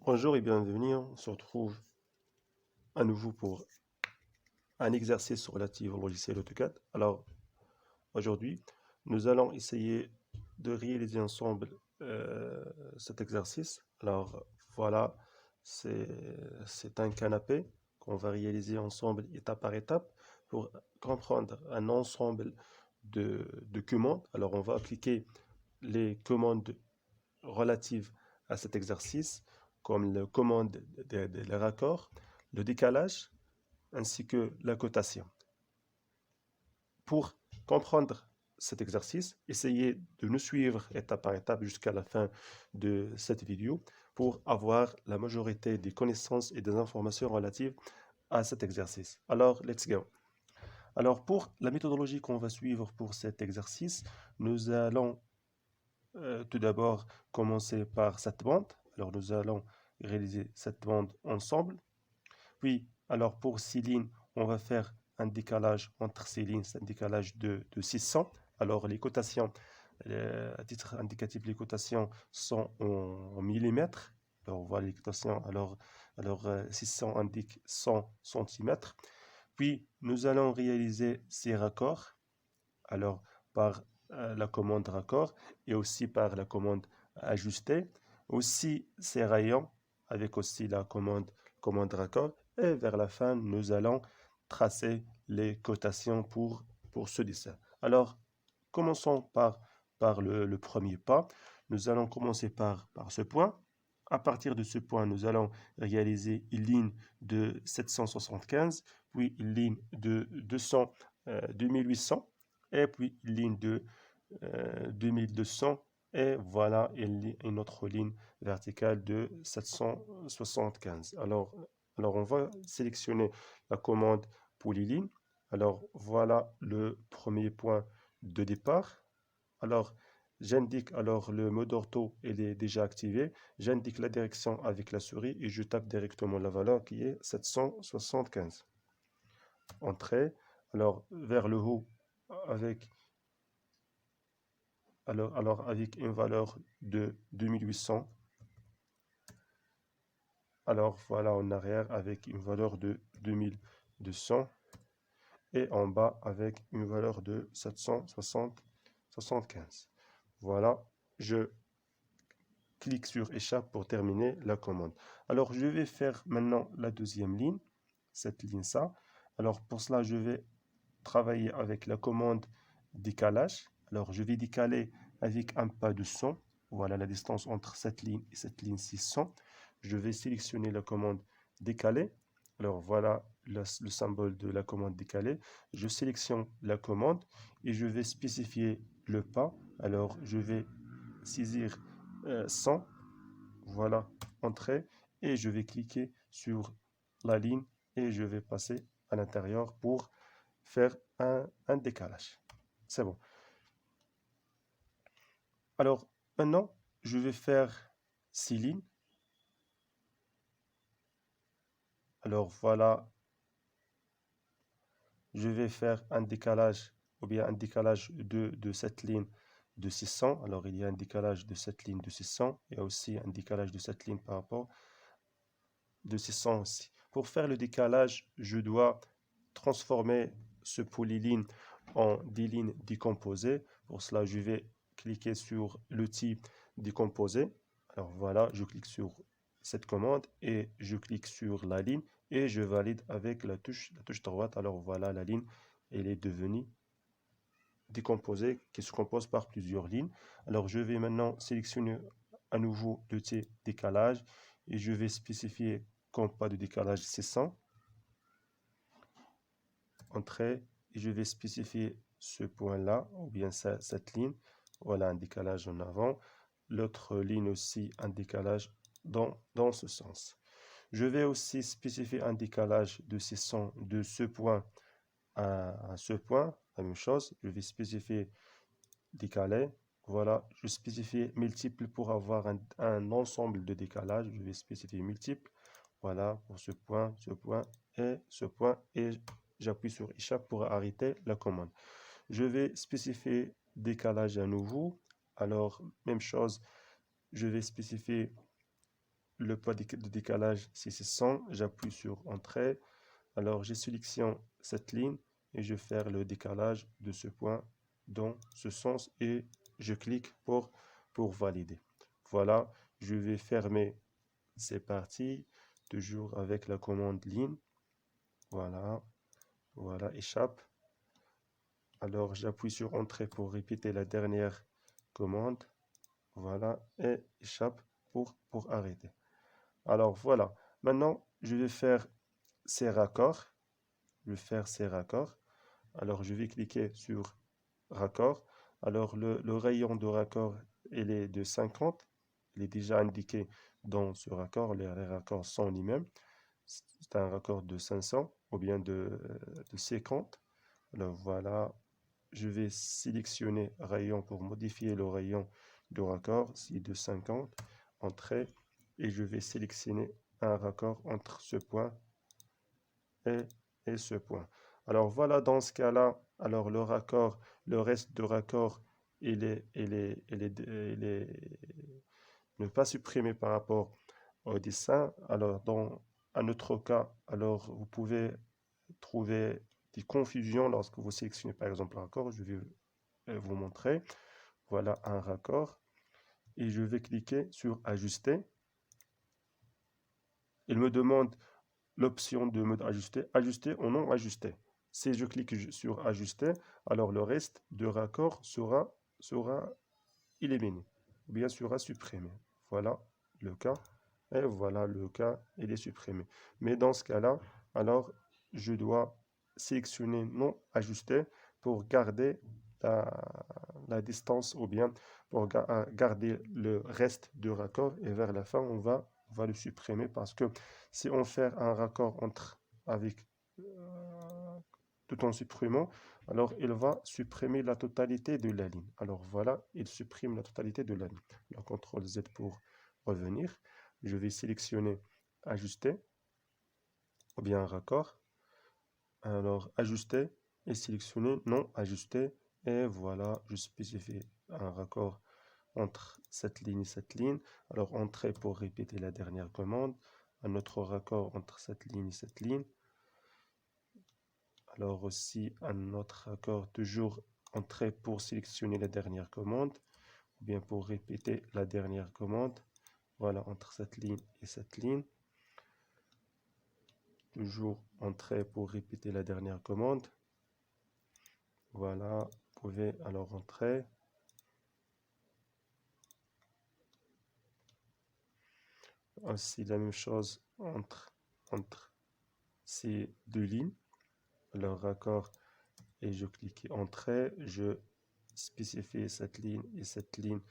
Bonjour et bienvenue. On se retrouve à nouveau pour un exercice relatif au logiciel AutoCAD. Alors, aujourd'hui, nous allons essayer de réaliser ensemble euh, cet exercice. Alors, voilà, c'est, c'est un canapé qu'on va réaliser ensemble étape par étape pour comprendre un ensemble de commandes. Alors, on va appliquer les commandes relatives à cet exercice, comme la commande des raccords, le décalage, ainsi que la cotation. Pour comprendre cet exercice, essayez de nous suivre étape par étape jusqu'à la fin de cette vidéo pour avoir la majorité des connaissances et des informations relatives à cet exercice. Alors, let's go. Alors, pour la méthodologie qu'on va suivre pour cet exercice, nous allons tout d'abord commencer par cette bande. Alors, nous allons réaliser cette bande ensemble. Puis, alors pour ces lignes, on va faire un décalage entre ces lignes, c'est un décalage de 600. Alors, les cotations, à titre indicatif, les cotations sont en millimètres. Alors, on voit les cotations. Alors 600 indique 100 centimètres. Puis, nous allons réaliser ces raccords. Alors, par la commande raccord et aussi par la commande ajuster. Aussi ces rayons avec aussi la commande raccord. Et vers la fin, nous allons tracer les cotations pour ce dessin. Alors, commençons par le premier pas. Nous allons commencer par ce point. À partir de ce point, nous allons réaliser une ligne de 775, puis une ligne de 2800, et puis une ligne de 2200, et voilà une autre ligne verticale de 775. Alors on va sélectionner la commande pour les lignes. Alors, voilà le premier point de départ. Alors, j'indique alors le mode ortho, il est déjà activé. J'indique la direction avec la souris et je tape directement la valeur qui est 775. Entrée. Alors, vers le haut avec, avec une valeur de 2800. Alors, voilà en arrière avec une valeur de 2200. Et en bas avec une valeur de 775. Voilà, je clique sur échappe pour terminer la commande. Alors, je vais faire maintenant la deuxième ligne, cette ligne-là. Alors, pour cela, je vais travailler avec la commande décalage. Alors, je vais décaler avec un pas de 100. Voilà la distance entre cette ligne et cette ligne 600. Je vais sélectionner la commande décaler. Alors, voilà le symbole de la commande décalée. Je sélectionne la commande et je vais spécifier le pas. Alors, je vais saisir 100. Voilà, entrée. Et je vais cliquer sur la ligne et je vais passer à l'intérieur pour faire un décalage. C'est bon. Alors, maintenant, je vais faire 6 lignes. Alors, voilà, je vais faire un décalage, ou bien un décalage de cette ligne de 600. Alors, il y a un décalage de cette ligne de 600. Il y a aussi un décalage de cette ligne par rapport de 600 aussi. Pour faire le décalage, je dois transformer ce polyline en des lignes décomposées. Pour cela, je vais cliquer sur l'outil décomposer. Alors voilà, je clique sur cette commande et je clique sur la ligne et je valide avec la touche droite. Alors voilà, la ligne, elle est devenue décomposée, qui se compose par plusieurs lignes. Alors je vais maintenant sélectionner à nouveau l'outil décalage et je vais spécifier comme pas de décalage 600. Entrée, et je vais spécifier ce point-là, ou bien cette ligne. Voilà un décalage en avant. L'autre ligne aussi, un décalage dans ce sens. Je vais aussi spécifier un décalage de 600 de ce point à ce point. La même chose, je vais spécifier décalé. Voilà, je spécifie multiple pour avoir un ensemble de décalage. Je vais spécifier multiple. Voilà, pour ce point et ce point. Et j'appuie sur échappe pour arrêter la commande. Je vais spécifier décalage à nouveau. Alors, même chose, je vais spécifier le poids de décalage, si c'est 100, j'appuie sur Entrée. Alors, je sélectionne cette ligne et je vais faire le décalage de ce point dans ce sens et je clique pour valider. Voilà, je vais fermer ces parties, toujours avec la commande ligne. Voilà, voilà, échappe. Alors, j'appuie sur Entrée pour répéter la dernière commande. Voilà, et échappe pour arrêter. Alors, voilà. Maintenant, je vais faire ces raccords. Je vais faire ces raccords. Alors, je vais cliquer sur raccord. Alors, le rayon de raccord, il est de 50. Il est déjà indiqué dans ce raccord. Les raccords sont les mêmes. C'est un raccord de 500 ou bien de 50. Alors, voilà. Je vais sélectionner rayon pour modifier le rayon de raccord. C'est de 50. Entrée. Et je vais sélectionner un raccord entre ce point et ce point. Alors voilà, dans ce cas-là, alors le raccord, le reste de raccord, ne pas supprimé par rapport au dessin. Alors dans un autre cas, alors vous pouvez trouver des confusions lorsque vous sélectionnez par exemple un raccord. Je vais vous montrer. Voilà un raccord et je vais cliquer sur ajuster. Il me demande l'option de mode ajuster, ajuster ou non ajuster. Si je clique sur ajuster, alors le reste de raccord sera éliminé, ou bien sera supprimé. Voilà le cas, et voilà le cas, il est supprimé. Mais dans ce cas-là, alors je dois sélectionner non ajuster pour garder la distance ou bien pour garder le reste de raccord et vers la fin on va le supprimer parce que si on fait un raccord entre avec tout en supprimant, alors il va supprimer la totalité de la ligne. Alors voilà, il supprime la totalité de la ligne. Le CTRL Z pour revenir. Je vais sélectionner ajuster ou bien un raccord. Alors ajuster et sélectionner non ajuster. Et voilà, je spécifie un raccord entre cette ligne et cette ligne. Alors entrée pour répéter la dernière commande. Un autre raccord entre cette ligne et cette ligne. Alors aussi un autre raccord, toujours entrée pour sélectionner la dernière commande. Ou bien pour répéter la dernière commande. Voilà, entre cette ligne et cette ligne. Toujours entrée pour répéter la dernière commande. Voilà, vous pouvez alors entrer. Aussi la même chose entre ces deux lignes. Le raccord et je clique entrée. Je spécifie cette ligne et cette ligne.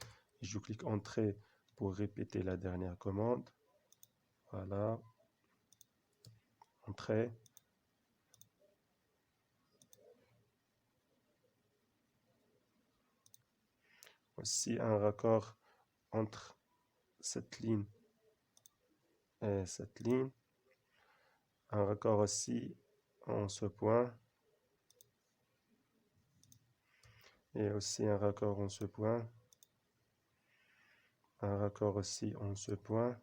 Et je clique entrée pour répéter la dernière commande. Voilà. Entrée. Aussi un raccord entre cette ligne et cette ligne. Un raccord aussi en ce point. Et aussi un raccord en ce point. Un raccord aussi en ce point.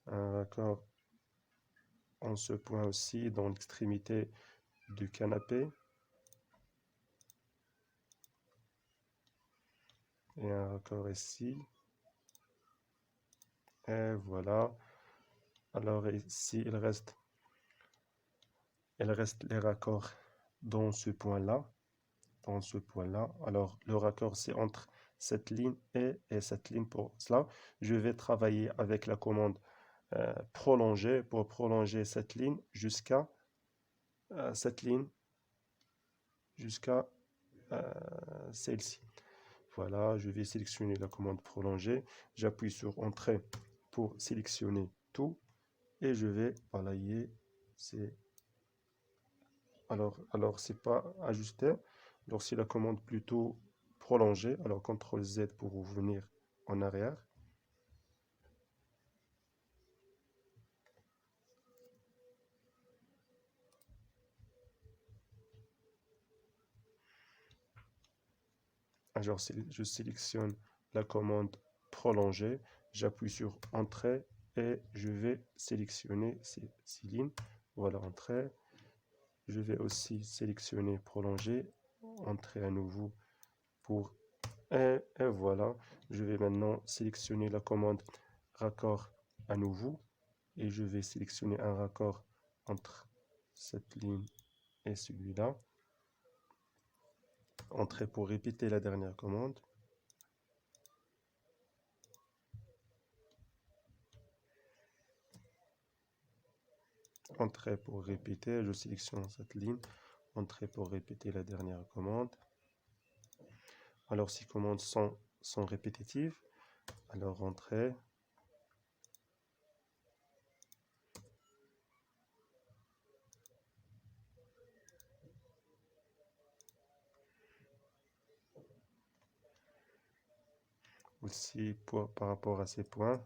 Un raccord en ce point aussi dans l'extrémité du canapé. Et un raccord ici. Et voilà. Alors ici, il reste les raccords dans ce point-là. Dans ce point-là. Alors, le raccord, c'est entre cette ligne et cette ligne. Pour cela, je vais travailler avec la commande prolonger pour prolonger cette ligne jusqu'à cette ligne, jusqu'à celle-ci. Voilà, je vais sélectionner la commande prolonger. J'appuie sur Entrée pour sélectionner tout et je vais balayer. Alors c'est pas ajusté. Alors c'est la commande plutôt prolongée. Alors CTRL Z pour revenir en arrière. Alors, je sélectionne la commande prolonger, j'appuie sur Entrée et je vais sélectionner ces lignes. Voilà, Entrée. Je vais aussi sélectionner Prolonger, Entrée à nouveau pour et voilà. Je vais maintenant sélectionner la commande raccord à nouveau et je vais sélectionner un raccord entre cette ligne et celui-là. Entrée pour répéter la dernière commande. Entrée pour répéter, je sélectionne cette ligne. Entrée pour répéter la dernière commande. Alors, ces commandes sont répétitives. Alors, entrée. Aussi, par rapport à ces points.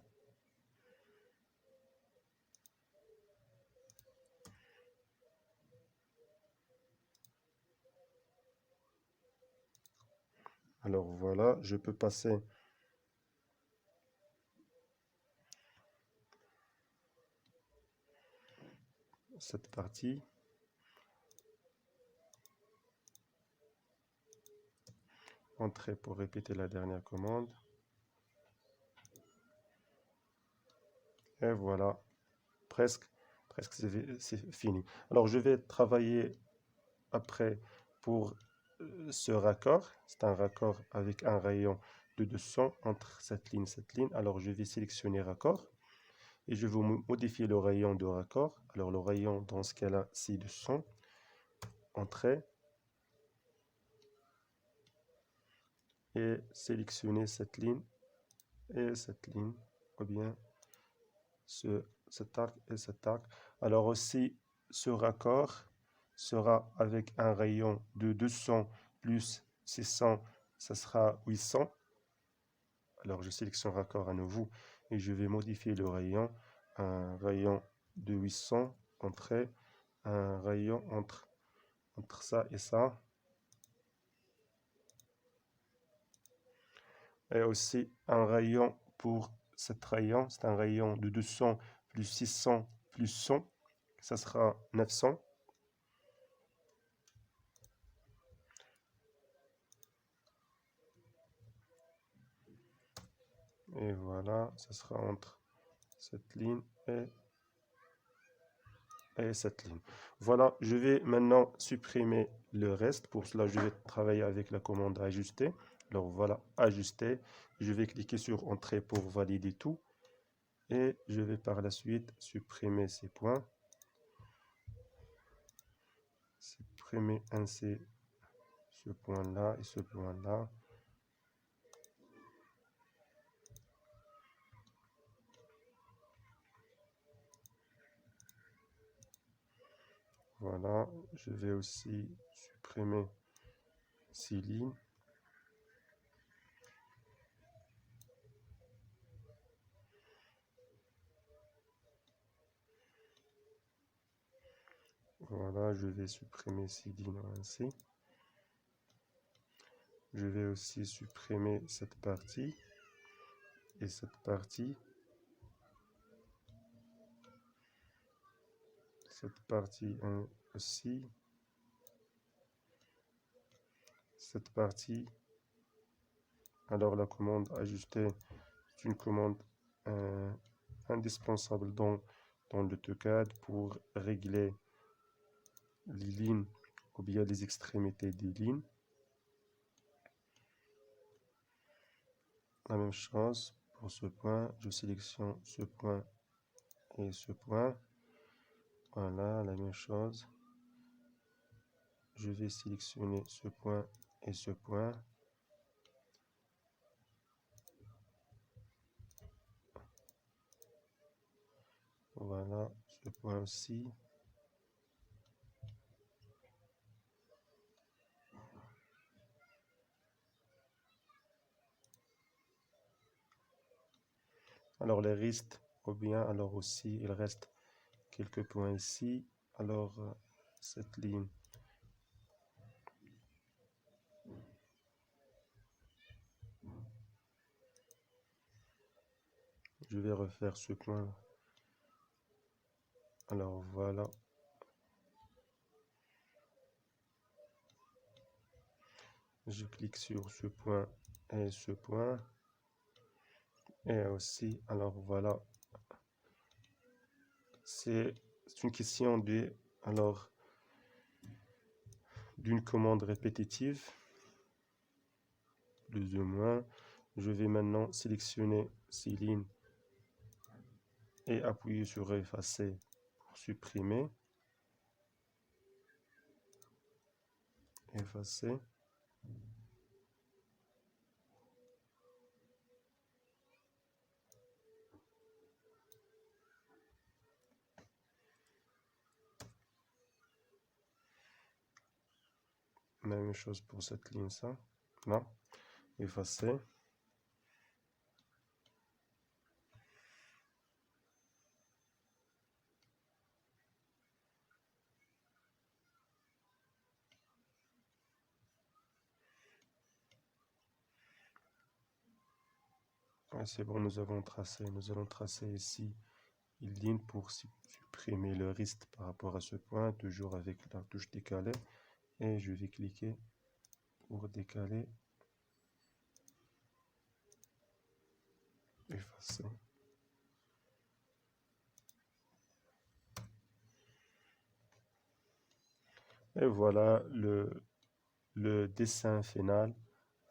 Alors, voilà, je peux passer cette partie. Entrée pour répéter la dernière commande. Et voilà, presque c'est fini. Alors, je vais travailler après pour ce raccord. C'est un raccord avec un rayon de 200 entre cette ligne et cette ligne. Alors, je vais sélectionner raccord et je vais modifier le rayon de raccord. Alors, le rayon dans ce cas-là, c'est 200. Entrée. Et sélectionner cette ligne et cette ligne, ou bien cet arc et cet arc. Alors aussi, ce raccord sera avec un rayon de 200 plus 600, ça sera 800. Alors je sélectionne raccord à nouveau et je vais modifier le rayon, un rayon de 800, entrée, un rayon entre ça et ça. Et aussi un rayon pour cet rayon, c'est un rayon de 200 plus 600 plus 100, ça sera 900. Et voilà, ça sera entre cette ligne et cette ligne. Voilà, je vais maintenant supprimer le reste. Pour cela, je vais travailler avec la commande ajuster. Alors voilà, ajuster. Je vais cliquer sur Entrée pour valider tout. Et je vais par la suite supprimer ces points. Supprimer ainsi ce point-là et ce point-là. Voilà, je vais aussi supprimer ces lignes. Voilà, je vais supprimer ces lignes ainsi. Je vais aussi supprimer cette partie et cette partie. Cette partie aussi. Cette partie. Alors la commande ajuster est une commande indispensable dans l'AutoCAD pour régler les lignes ou bien les extrémités des lignes. La même chose pour ce point, je sélectionne ce point et ce point. Voilà, la même chose. Je vais sélectionner ce point et ce point. Voilà, ce point aussi. Alors les restes, ou bien alors aussi il reste quelques points ici. Alors cette ligne, je vais refaire ce point. Alors voilà. Je clique sur ce point et ce point. Et aussi, alors voilà. C'est une question d'une commande répétitive, plus ou moins. Je vais maintenant sélectionner ces lignes et appuyer sur effacer pour supprimer. Effacer. Même chose pour cette ligne, ça. Là. Effacer. Ouais, c'est bon, nous allons tracer ici une ligne pour supprimer le risque par rapport à ce point, toujours avec la touche décalée. Et je vais cliquer pour décaler. Effacer. Et voilà le dessin final.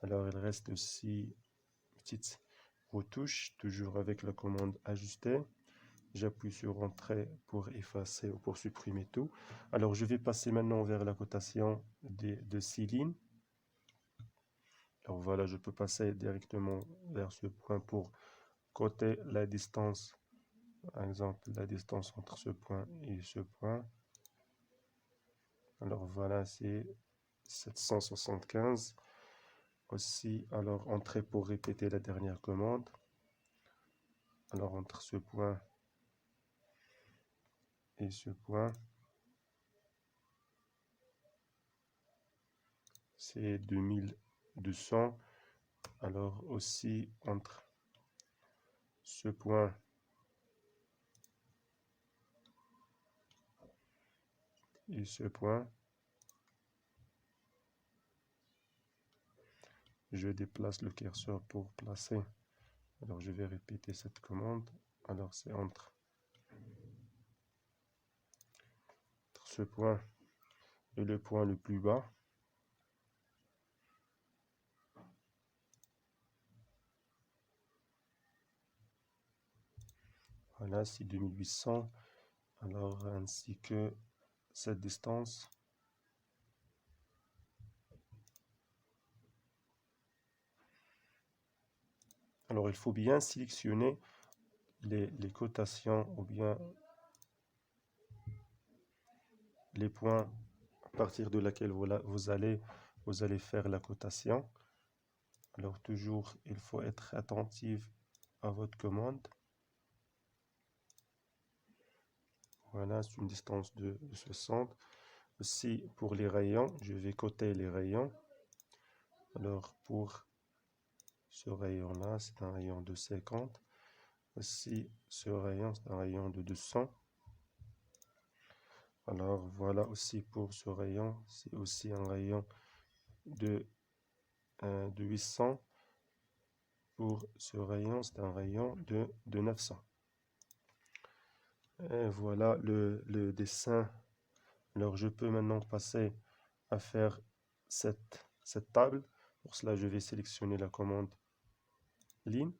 Alors il reste aussi une petite retouche, toujours avec la commande ajuster. J'appuie sur entrée pour effacer ou pour supprimer tout. Alors je vais passer maintenant vers la cotation de 6 lignes. Alors voilà, je peux passer directement vers ce point pour coter la distance. Par exemple, la distance entre ce point et ce point. Alors voilà, c'est 775. Aussi, alors entrer pour répéter la dernière commande. Alors entre ce point et ce point, c'est 2200. Alors aussi entre ce point et ce point, je déplace le curseur pour placer. Alors je vais répéter cette commande. Alors c'est entre ce point et le point le plus bas. Voilà, c'est 2800. Alors ainsi que cette distance. Alors il faut bien sélectionner les cotations ou bien les points à partir de laquelle vous allez faire la cotation. Alors toujours, il faut être attentif à votre commande. Voilà, c'est une distance de 60. Aussi, pour les rayons, je vais coter les rayons. Alors, pour ce rayon-là, c'est un rayon de 50. Aussi, ce rayon, c'est un rayon de 200. Alors, voilà aussi pour ce rayon, c'est aussi un rayon de 800. Pour ce rayon, c'est un rayon de 900. Et voilà le dessin. Alors, je peux maintenant passer à faire cette table. Pour cela, je vais sélectionner la commande ligne.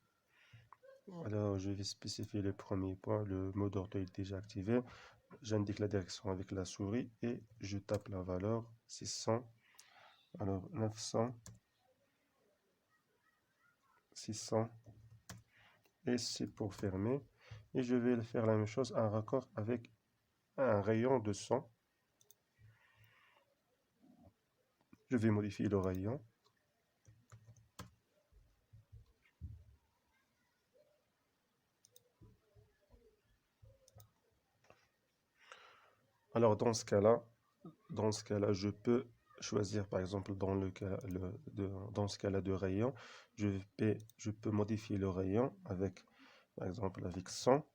Alors, je vais spécifier le premier point. Le mode ortho est déjà activé. J'indique la direction avec la souris et je tape la valeur 600. Alors, 900, 600. Et c'est pour fermer. Et je vais faire la même chose, un raccord avec un rayon de 100. Je vais modifier le rayon. Alors dans ce cas-là, je peux choisir par exemple dans ce cas-là de rayon, je peux modifier le rayon avec par exemple avec 100.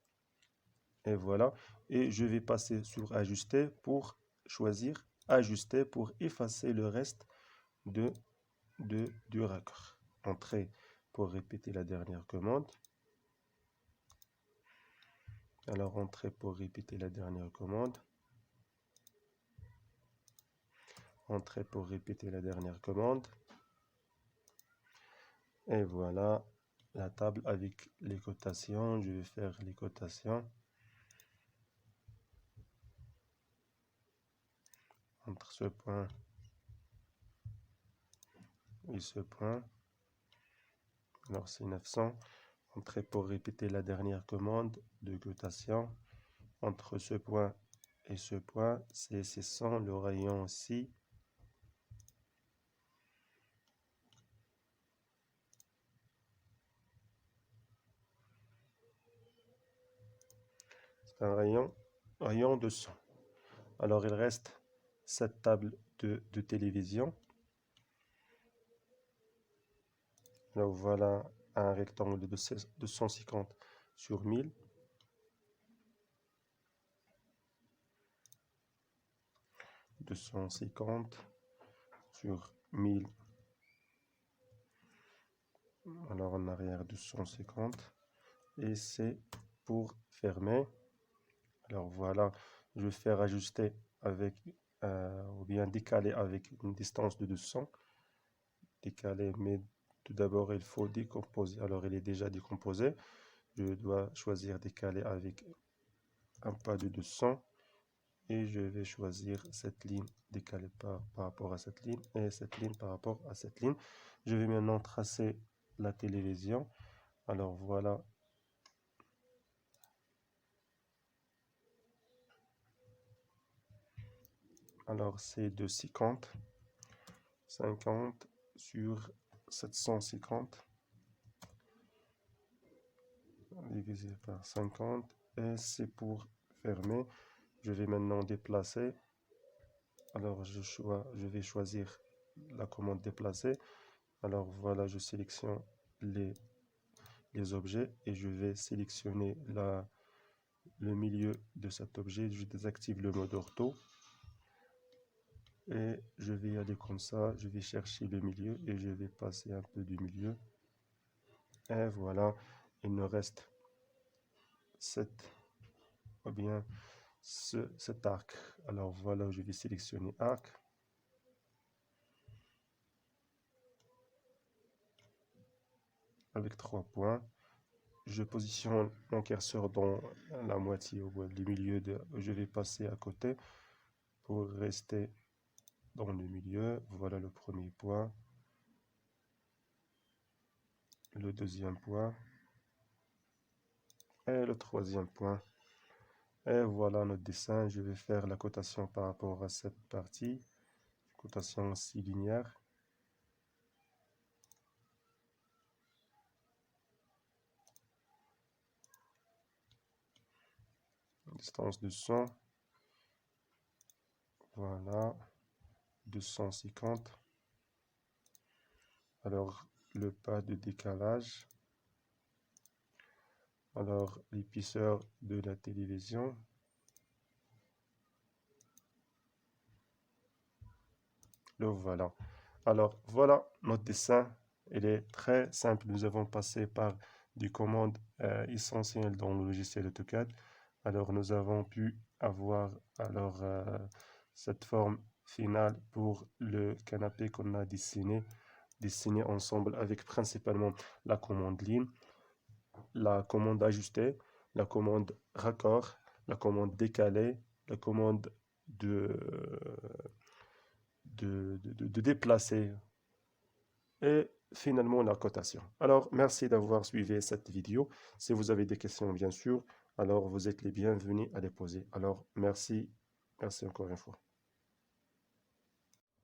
Et voilà. Et je vais passer sur ajuster pour choisir ajuster pour effacer le reste du raccord. Entrée pour répéter la dernière commande. Alors entrée pour répéter la dernière commande. Entrée pour répéter la dernière commande. Et voilà la table avec les cotations. Je vais faire les cotations. Entre ce point et ce point. Alors c'est 900. Entrée pour répéter la dernière commande de cotation. Entre ce point et ce point, c'est 600. Le rayon aussi. C'est un rayon de 100. Alors il reste cette table de télévision. Alors voilà un rectangle de 150 sur 1000. De 150 sur 1000. Alors en arrière 250. Et c'est pour fermer. Alors voilà, je vais faire ajuster avec ou bien décaler avec une distance de 200. Décaler, mais tout d'abord il faut décomposer. Alors il est déjà décomposé. Je dois choisir décaler avec un pas de 200. Et je vais choisir cette ligne décalée par rapport à cette ligne et cette ligne par rapport à cette ligne. Je vais maintenant tracer la télévision. Alors voilà. Alors c'est de 50 sur 750 divisé par 50 et c'est pour fermer. Je vais maintenant déplacer. Alors je vais choisir la commande déplacer. Alors voilà, je sélectionne les objets et je vais sélectionner le milieu de cet objet. Je désactive le mode ortho et je vais aller comme ça. Je vais chercher le milieu et je vais passer un peu du milieu. Et voilà, il me reste cet arc. Alors voilà, je vais sélectionner arc. Avec 3 points. Je positionne mon curseur dans la moitié ou le milieu. Je vais passer à côté pour rester dans le milieu. Voilà le premier point. Le deuxième point. Et le troisième point. Et voilà notre dessin. Je vais faire la cotation par rapport à cette partie. Cotation aussi linéaire. Distance de 100. Voilà. 250. Alors, le pas de décalage. Alors, l'épaisseur de la télévision. Le voilà. Alors, voilà notre dessin. Il est très simple. Nous avons passé par des commandes essentielles dans le logiciel AutoCAD. Alors, nous avons pu avoir cette forme finale pour le canapé qu'on a dessiné ensemble avec principalement la commande ligne, la commande ajuster, la commande raccord, la commande décaler, la commande de déplacer et finalement la cotation. Alors, merci d'avoir suivi cette vidéo. Si vous avez des questions, bien sûr, alors vous êtes les bienvenus à les poser. Alors, merci encore une fois.